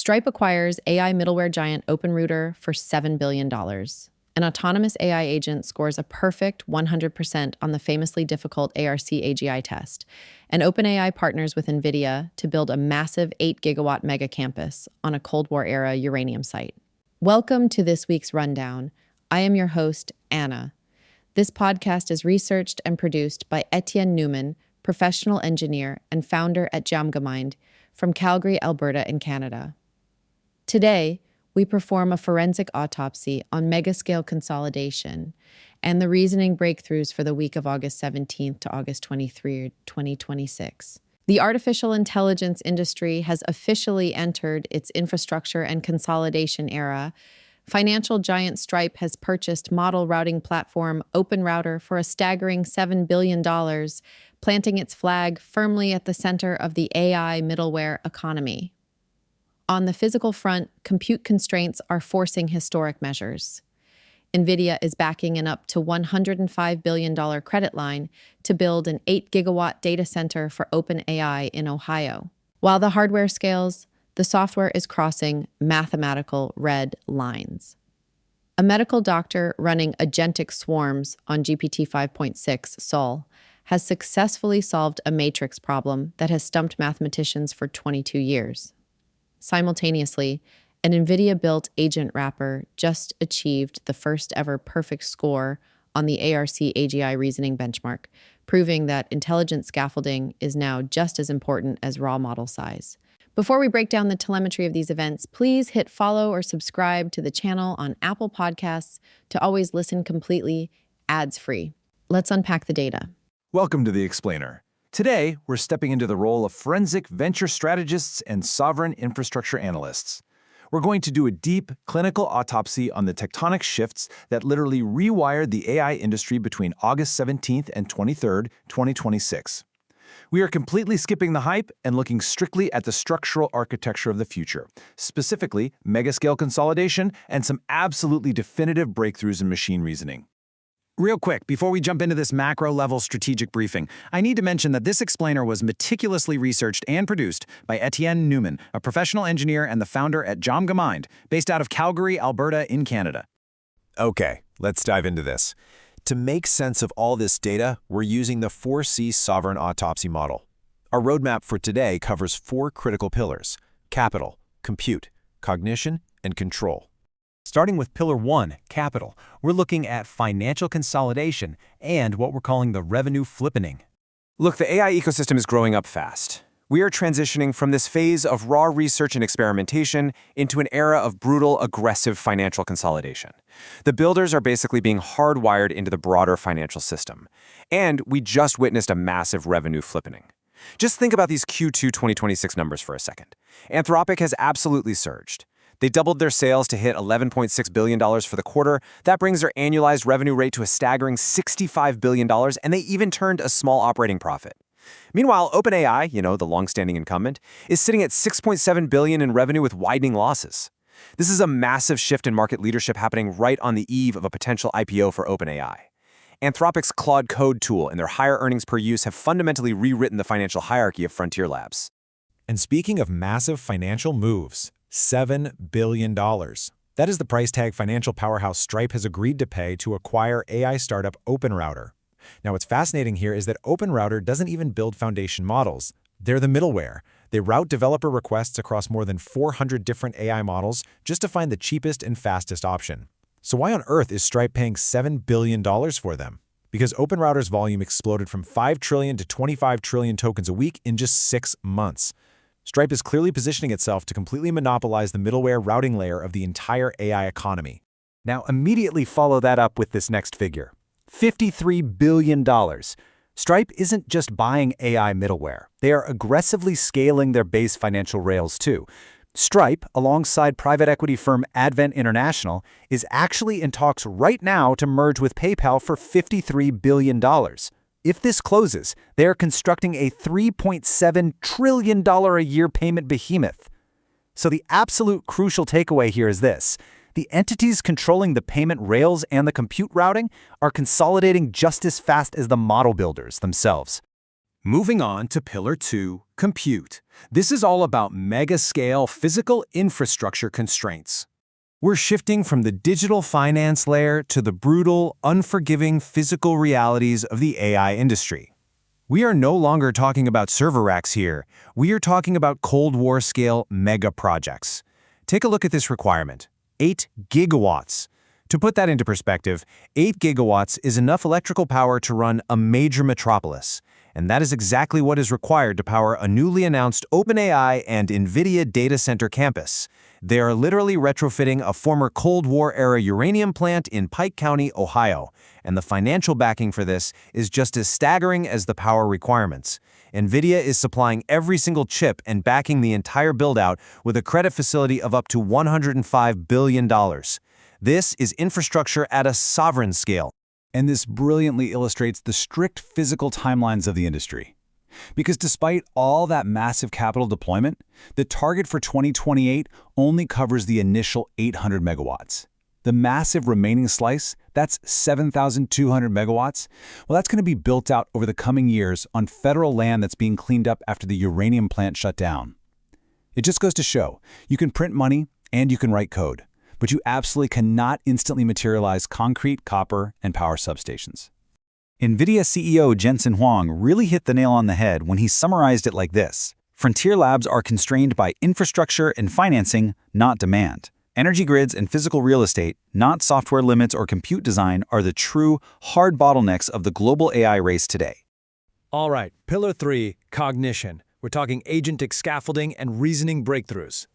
Stripe acquires AI middleware giant OpenRouter for $7 billion. An autonomous AI agent scores a perfect 100% on the famously difficult ARC-AGI test, and OpenAI partners with Nvidia to build a massive 8-gigawatt mega campus on a Cold War-era uranium site. Welcome to this week's Rundown. I am your host, Anna. This podcast is researched and produced by Etienne Newman, professional engineer and founder at Jamgamind from Calgary, Alberta in Canada. Today, we perform a forensic autopsy on megascale consolidation and the reasoning breakthroughs for the week of August 17th to August 23, 2026. The artificial intelligence industry has officially entered its infrastructure and consolidation era. Financial giant Stripe has purchased model routing platform OpenRouter for a staggering $7 billion, planting its flag firmly at the center of the AI middleware economy. On the physical front, compute constraints are forcing historic measures. Nvidia is backing an up to $105 billion credit line to build an 8-gigawatt data center for OpenAI in Ohio. While the hardware scales, the software is crossing mathematical red lines. A medical doctor running agentic swarms on GPT 5.6 Sol has successfully solved a matrix problem that has stumped mathematicians for 22 years. Simultaneously, an NVIDIA-built agent wrapper just achieved the first-ever perfect score on the ARC-AGI reasoning benchmark, proving that intelligent scaffolding is now just as important as raw model size. Before we break down the telemetry of these events, please hit follow or subscribe to the channel on Apple Podcasts to always listen completely ads-free. Let's unpack the data. Welcome to The Explainer. Today, we're stepping into the role of forensic venture strategists and sovereign infrastructure analysts. We're going to do a deep, clinical autopsy on the tectonic shifts that literally rewired the AI industry between August 17th and 23rd, 2026. We are completely skipping the hype and looking strictly at the structural architecture of the future, specifically megascale consolidation and some absolutely definitive breakthroughs in machine reasoning. Real quick, before we jump into this macro-level strategic briefing, I need to mention that this explainer was meticulously researched and produced by Etienne Newman, a professional engineer and the founder at Jamgamind, based out of Calgary, Alberta in Canada. Okay, let's dive into this. To make sense of all this data, we're using the 4C sovereign autopsy model. Our roadmap for today covers 4 critical pillars: capital, compute, cognition, and control. Starting with Pillar 1, capital, we're looking at financial consolidation and what we're calling the revenue flippening. Look, the AI ecosystem is growing up fast. We are transitioning from this phase of raw research and experimentation into an era of brutal, aggressive financial consolidation. The builders are basically being hardwired into the broader financial system. And we just witnessed a massive revenue flippening. Just think about these Q2 2026 numbers for a second. Anthropic has absolutely surged. They doubled their sales to hit $11.6 billion for the quarter. That brings their annualized revenue rate to a staggering $65 billion, and they even turned a small operating profit. Meanwhile, OpenAI, the long-standing incumbent, is sitting at $6.7 billion in revenue with widening losses. This is a massive shift in market leadership happening right on the eve of a potential IPO for OpenAI. Anthropic's Claude Code tool and their higher earnings per use have fundamentally rewritten the financial hierarchy of frontier labs. And speaking of massive financial moves, $7 billion. That is the price tag financial powerhouse Stripe has agreed to pay to acquire AI startup OpenRouter. Now, what's fascinating here is that OpenRouter doesn't even build foundation models. They're the middleware. They route developer requests across more than 400 different AI models just to find the cheapest and fastest option. So why on earth is Stripe paying $7 billion for them? Because OpenRouter's volume exploded from 5 trillion to 25 trillion tokens a week in just 6 months. Stripe is clearly positioning itself to completely monopolize the middleware routing layer of the entire AI economy. Now, immediately follow that up with this next figure: $53 billion. Stripe isn't just buying AI middleware. They are aggressively scaling their base financial rails too. Stripe, alongside private equity firm Advent International, is actually in talks right now to merge with PayPal for $53 billion. If this closes, they are constructing a $3.7 trillion a year payment behemoth. So the absolute crucial takeaway here is this: the entities controlling the payment rails and the compute routing are consolidating just as fast as the model builders themselves. Moving on to Pillar 2, compute. This is all about mega-scale physical infrastructure constraints. We're shifting from the digital finance layer to the brutal, unforgiving physical realities of the AI industry. We are no longer talking about server racks here. We are talking about Cold War-scale mega projects. Take a look at this requirement: 8 gigawatts. To put that into perspective, 8 gigawatts is enough electrical power to run a major metropolis. And that is exactly what is required to power a newly announced OpenAI and Nvidia data center campus. They are literally retrofitting a former Cold War-era uranium plant in Pike County, Ohio, and the financial backing for this is just as staggering as the power requirements. Nvidia is supplying every single chip and backing the entire build-out with a credit facility of up to $105 billion. This is infrastructure at a sovereign scale. And this brilliantly illustrates the strict physical timelines of the industry. Because despite all that massive capital deployment, the target for 2028 only covers the initial 800 megawatts. The massive remaining slice, that's 7,200 megawatts, well, that's going to be built out over the coming years on federal land that's being cleaned up after the uranium plant shut down. It just goes to show, you can print money and you can write code, but you absolutely cannot instantly materialize concrete, copper, and power substations. Nvidia CEO Jensen Huang really hit the nail on the head when he summarized it like this: frontier labs are constrained by infrastructure and financing, not demand. Energy grids and physical real estate, not software limits or compute design, are the true, hard bottlenecks of the global AI race today. All right, Pillar 3, cognition. We're talking agentic scaffolding and reasoning breakthroughs.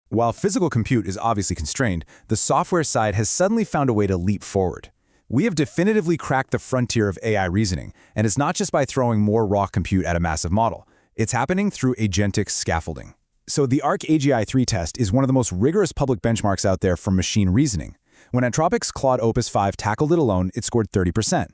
While physical compute is obviously constrained, the software side has suddenly found a way to leap forward. We have definitively cracked the frontier of AI reasoning, and it's not just by throwing more raw compute at a massive model. It's happening through agentic scaffolding. So the ARC-AGI-3 test is one of the most rigorous public benchmarks out there for machine reasoning. When Anthropic's Claude Opus 5 tackled it alone, it scored 30%.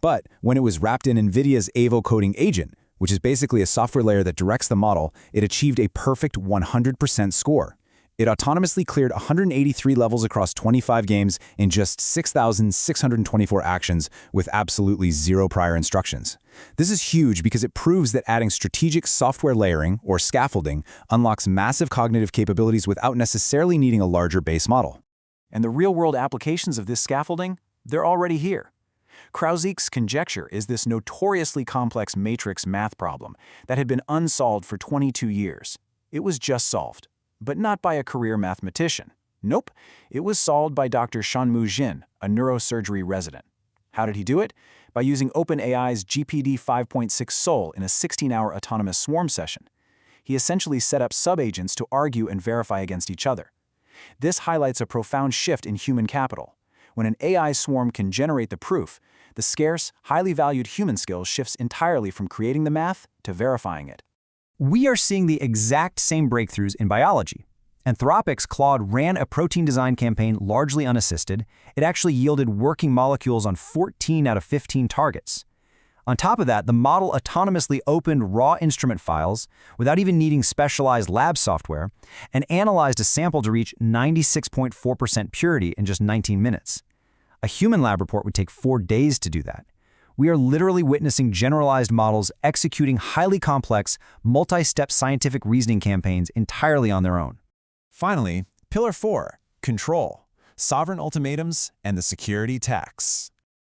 But when it was wrapped in Nvidia's AVO coding agent, which is basically a software layer that directs the model, it achieved a perfect 100% score. It autonomously cleared 183 levels across 25 games in just 6,624 actions with absolutely zero prior instructions. This is huge because it proves that adding strategic software layering, or scaffolding, unlocks massive cognitive capabilities without necessarily needing a larger base model. And the real-world applications of this scaffolding? They're already here. Krause's conjecture is this notoriously complex matrix math problem that had been unsolved for 22 years. It was just solved. But not by a career mathematician. Nope, it was solved by Dr. Shanmu Jin, a neurosurgery resident. How did he do it? By using OpenAI's GPT 5.6 Sol in a 16-hour autonomous swarm session. He essentially set up sub-agents to argue and verify against each other. This highlights a profound shift in human capital. When an AI swarm can generate the proof, the scarce, highly valued human skill shifts entirely from creating the math to verifying it. We are seeing the exact same breakthroughs in biology. Anthropic's Claude ran a protein design campaign largely unassisted. It actually yielded working molecules on 14 out of 15 targets. On top of that, the model autonomously opened raw instrument files without even needing specialized lab software and analyzed a sample to reach 96.4% purity in just 19 minutes. A human lab report would take 4 days to do that. We are literally witnessing generalized models executing highly complex, multi-step scientific reasoning campaigns entirely on their own. Finally, Pillar 4, control, sovereign ultimatums, and the security tax.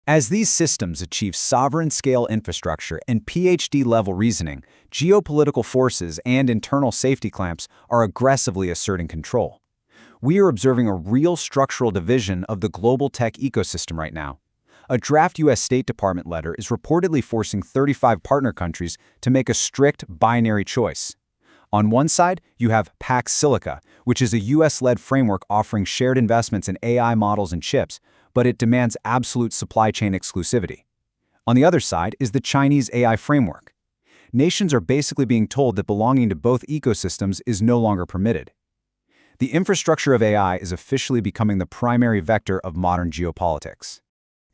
As these systems achieve sovereign-scale infrastructure and PhD-level reasoning, geopolitical forces and internal safety clamps are aggressively asserting control. We are observing a real structural division of the global tech ecosystem right now. A draft U.S. State Department letter is reportedly forcing 35 partner countries to make a strict binary choice. On one side, you have Pax Silica, which is a U.S.-led framework offering shared investments in AI models and chips, but it demands absolute supply chain exclusivity. On the other side is the Chinese AI framework. Nations are basically being told that belonging to both ecosystems is no longer permitted. The infrastructure of AI is officially becoming the primary vector of modern geopolitics.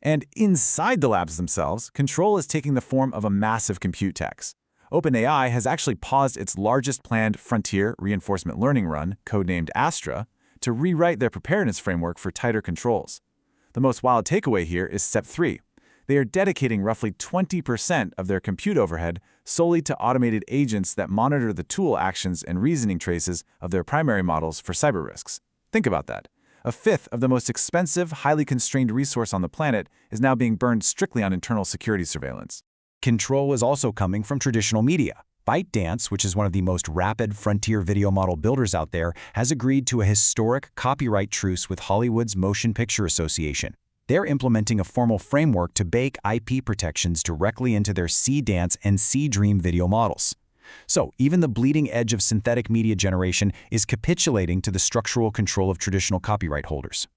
And inside the labs themselves, control is taking the form of a massive compute tax. OpenAI has actually paused its largest planned frontier reinforcement learning run, codenamed Astra, to rewrite their preparedness framework for tighter controls. The most wild takeaway here is Step 3. They are dedicating roughly 20% of their compute overhead solely to automated agents that monitor the tool actions and reasoning traces of their primary models for cyber risks. Think about that. A fifth of the most expensive, highly constrained resource on the planet is now being burned strictly on internal security surveillance. Control is also coming from traditional media. ByteDance, which is one of the most rapid frontier video model builders out there, has agreed to a historic copyright truce with Hollywood's Motion Picture Association. They're implementing a formal framework to bake IP protections directly into their C-Dance and C-Dream video models. So, even the bleeding edge of synthetic media generation is capitulating to the structural control of traditional copyright holders.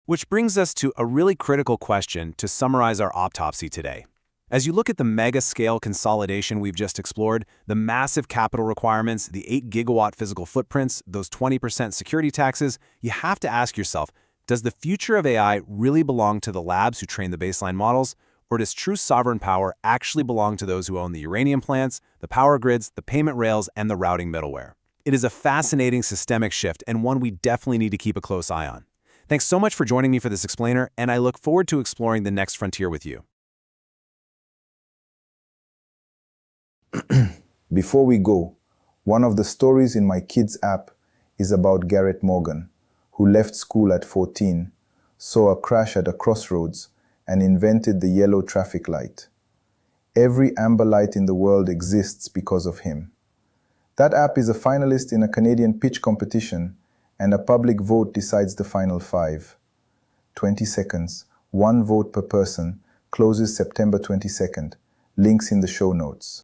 Which brings us to a really critical question to summarize our autopsy today. As you look at the mega-scale consolidation we've just explored, the massive capital requirements, the 8-gigawatt physical footprints, those 20% security taxes, you have to ask yourself, does the future of AI really belong to the labs who train the baseline models, or does true sovereign power actually belong to those who own the uranium plants, the power grids, the payment rails, and the routing middleware? It is a fascinating systemic shift and one we definitely need to keep a close eye on. Thanks so much for joining me for this explainer, and I look forward to exploring the next frontier with you. Before we go, one of the stories in my kids' app is about Garrett Morgan, who left school at 14, saw a crash at a crossroads, and invented the yellow traffic light. Every amber light in the world exists because of him. That app is a finalist in a Canadian pitch competition, and a public vote decides the final 5. 20 seconds, 1 vote per person, closes September 22nd. Links in the show notes.